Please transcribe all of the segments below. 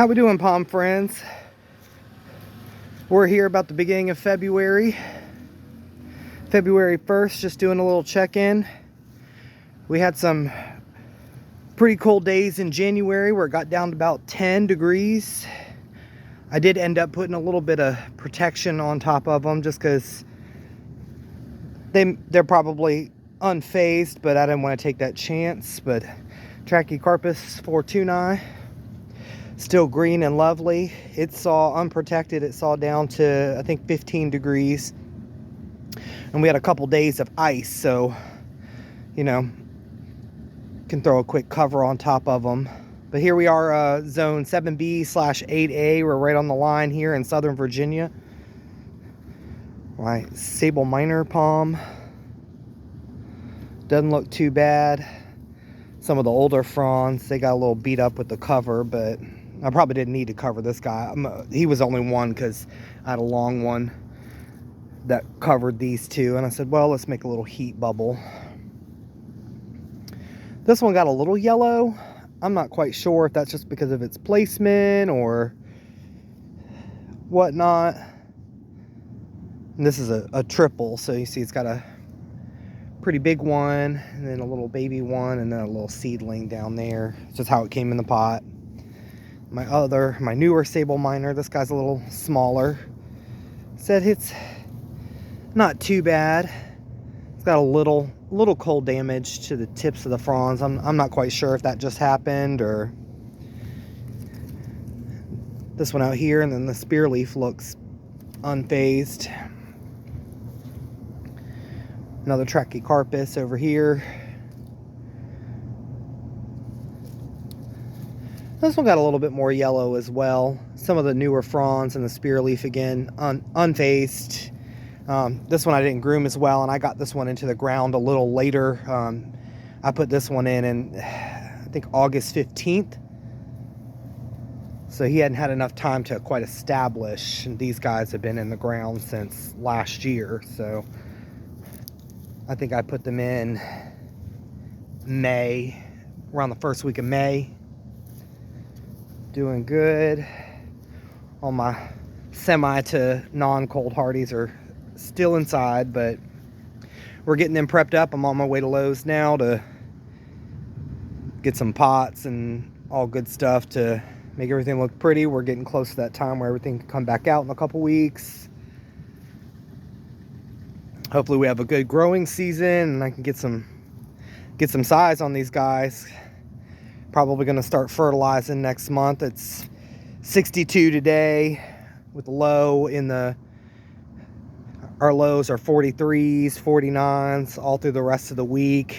How we doing, palm friends? We're here about the beginning of February 1st, just doing a little check-in. We had some pretty cold days in January where it got down to about 10 degrees. I did end up putting a little bit of protection on top of them just because they're probably unfazed, but I didn't want to take that chance. But Trachycarpus fortunei, still green and lovely. It saw unprotected, it saw down to I think 15 degrees, and we had a couple days of ice, so you know, can throw a quick cover on top of them. But here we are, zone 7B/8A. We're right on the line here in Southern Virginia. My sabal minor palm doesn't look too bad. Some of the older fronds, they got a little beat up with the cover, but I probably didn't need to cover this guy. He was only one because I had a long one that covered these two, and I said, well, let's make a little heat bubble. This one got a little yellow. I'm not quite sure if that's just because of its placement or whatnot. And this is a triple, so you see it's got a pretty big one, and then a little baby one, and then a little seedling down there. It's just how it came in the pot. My newer sabal minor, this guy's a little smaller. Said it's not too bad. It's got a little cold damage to the tips of the fronds. I'm not quite sure if that just happened or this one out here, and then the spear leaf looks unfazed. Another Trachycarpus over here. This one got a little bit more yellow as well. Some of the newer fronds and the spear leaf again unfazed. This one I didn't groom as well, and I got this one into the ground a little later. I put this one in I think August 15th. So he hadn't had enough time to quite establish. And these guys have been in the ground since last year. So I think I put them in May, around the first week of May. Doing good. All my semi to non-cold hardies are still inside, but we're getting them prepped up. I'm on my way to Lowe's now to get some pots and all good stuff to make everything look pretty. We're getting close to that time where everything can come back out in a couple weeks. Hopefully we have a good growing season and I can get some size on these guys. Probably going to start fertilizing next month. It's 62 today with the low in our lows are 43s, 49s all through the rest of the week.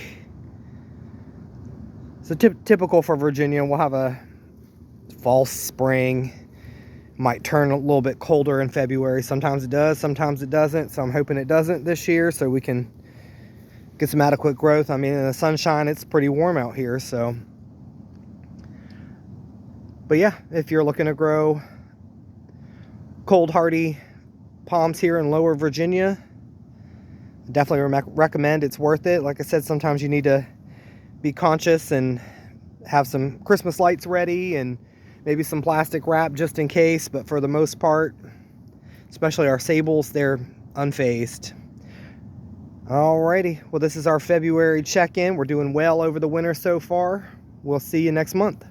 So typical for Virginia. We'll have a false spring. Might turn a little bit colder in February. Sometimes it does, sometimes it doesn't. So I'm hoping it doesn't this year so we can get some adequate growth. I mean, in the sunshine, it's pretty warm out here, so. But yeah, if you're looking to grow cold hardy palms here in Lower Virginia, definitely recommend. It's worth it. Like I said, sometimes you need to be conscious and have some Christmas lights ready and maybe some plastic wrap just in case, but for the most part, especially our sabals, they're unfazed. Alrighty, well, this is our February check-in. We're doing well over the winter so far. We'll see you next month.